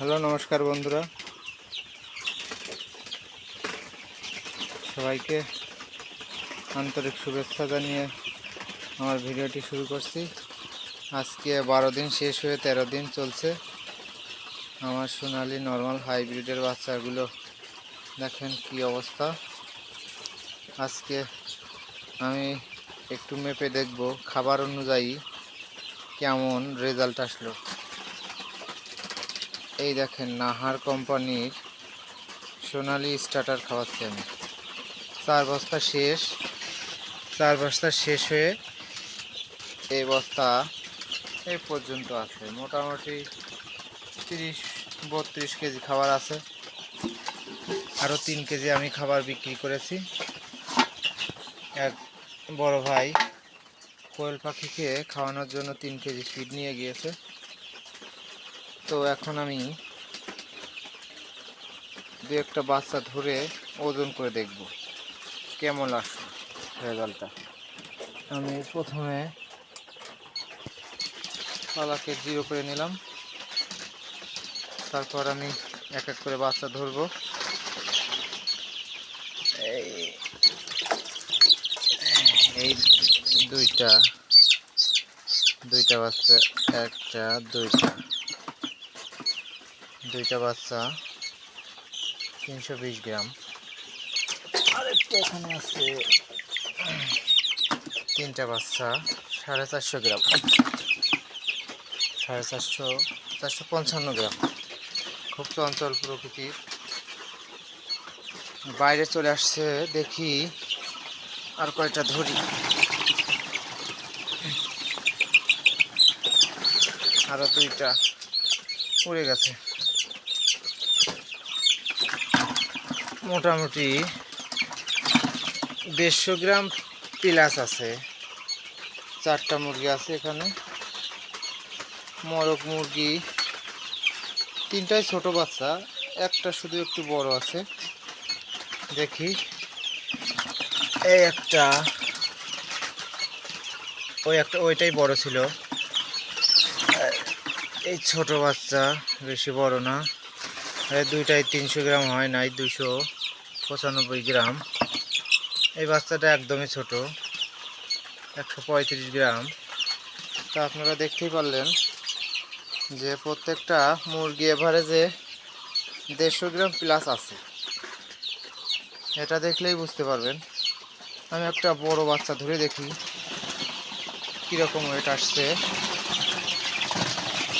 Hello, নমস্কার বন্ধুরা, সবাইকে আন্তরিক শুভেচ্ছা জানিয়ে আমার ভিডিওটি শুরু করছি। আজকে 12 দিন শেষ হয়ে 13 দিন চলছে। আমার সোনালি নর্মাল হাইব্রিডের বাচ্চাগুলো দেখেন কি অবস্থা। আজকে আমি একটু মেপে দেখব খাবার অনুযায়ী কেমন রেজাল্ট আসলো। এই দেখেন, নাহার কোম্পানির সোনালি স্টার্টার খাওয়াচ্ছি আমি। 4 বস্তা শেষ হয়ে এই বস্তা এই পর্যন্ত আছে। মোটামুটি 30-32 কেজি খাবার আছে। আরও 3 কেজি আমি খাবার বিক্রি করেছি। এক বড় ভাই কোয়েল পাখিকে খাওয়ানোর জন্য 3 কেজি ফিড নিয়ে গিয়েছে। তো এখন আমি দু একটা বাচ্চা ধরে ওজন করে দেখব কেমন আসছে রেজাল্টটা। আমি প্রথমে পালাকে 0 করে নিলাম, তারপর আমি এক এক করে বাচ্চা ধরবো। এই দুইটা বাচ্চা, একটা দুইটা বাচ্চা 320 গ্রাম। আরেকটা এখানে আছে, 3টা বাচ্চা 450 গ্রাম, 455 গ্রাম। খুব চঞ্চল প্রকৃতির, বাইরে চলে আসছে। দেখি আর কয়টা ধরি। আরো 2টা উড়ে গেছে। মোটামুটি 150 গ্রাম প্লাস আছে। 4টা মুরগি আছে এখানে। মরক মুরগি 3টাই ছোট বাচ্চা, একটা শুধু একটু বড় আছে। দেখি, এই একটা, ওইটাই বড় ছিল। এই ছোট বাচ্চা, বেশি বড় না। এই দুইটাই 300 গ্রাম হয় নাই, 295 গ্রাম। এই বাচ্চাটা একদমই ছোট, 135 গ্রাম। তা আপনারা দেখতেই পারলেন যে প্রত্যেকটা মুরগি এভারেজে 150 গ্রাম প্লাস আছে। এটা দেখলেই বুঝতে পারবেন। আমি একটা বড় বাচ্চা ধরে দেখি কীরকম ওয়েট আসছে।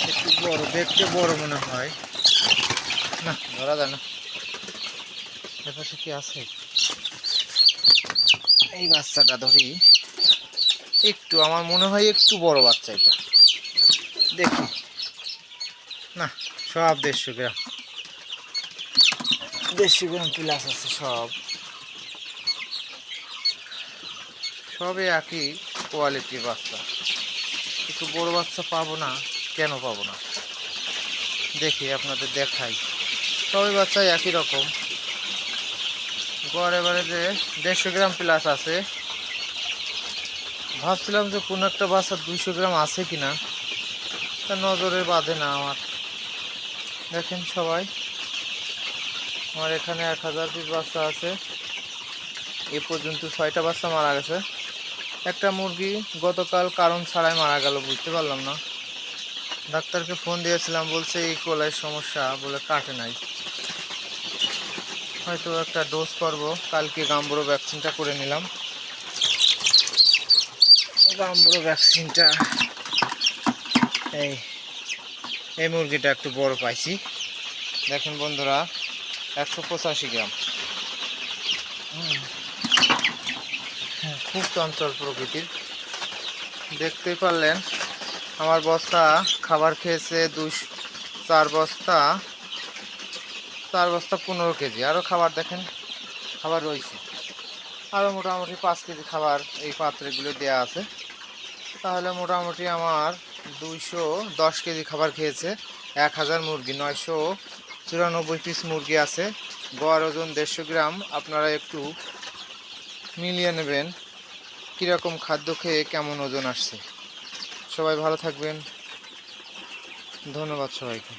একটু বড়, দেখতে বড় মনে হয় না, ধরা যায় না। এপাশে কি আছে? এই বাচ্চাটা ধরি, একটু আমার মনে হয় একটু বড় বাচ্চা। এটা দেখি, না, সব 150 গ্রাম, 150 গ্রাম প্লাস আছে। সবই একই কোয়ালিটির বাচ্চা। একটু বড় বাচ্চা পাবো না, কেন পাবো না? দেখি, আপনাদের দেখাই। সবই বাচ্চা একই রকম। গড় এবারে যে 150 গ্রাম প্লাস আছে। ভাবছিলাম যে কোনো একটা বাচ্চা 200 গ্রাম আছে কিনা, তা নজরে বাঁধে না আমার। দেখেন সবাই, আমার এখানে 1000 পিস বাচ্চা আছে। এ পর্যন্ত 6টা বাচ্চা মারা গেছে। একটা মুরগি গতকাল কারণ ছাড়াই মারা গেল, বুঝতে পারলাম না। ডাক্তারকে ফোন দিয়েছিলাম, বলছে এই কোলায় সমস্যা, বলে কাটে নাই। হয়তো একটা ডোজ করব। কালকে গাম্বুরো ভ্যাকসিনটা করে নিলাম। গাম্বুরো ভ্যাকসিনটা, এই মুরগিটা একটু বড় পাইছি। দেখেন বন্ধুরা, 185 গ্রাম। খুব চঞ্চল প্রকৃতির, দেখতেই পারলেন। আমার বস্তা খাবার খেয়েছে 4 বস্তা 15 কেজি। আরও খাবার দেখেন, খাবার রয়েছে। আরও মোটামুটি 5 কেজি খাবার এই পাত্রগুলো দেওয়া আছে। তাহলে মোটামুটি আমার 210 কেজি খাবার খেয়েছে। 1000 মুরগি, 994 পিস মুরগি আছে। গড় ওজন 150 গ্রাম। আপনারা একটু মিলিয়ে নেবেন কীরকম খাদ্য খেয়ে কেমন ওজন আসছে। সবাই ভালো থাকবেন, ধন্যবাদ সবাইকে।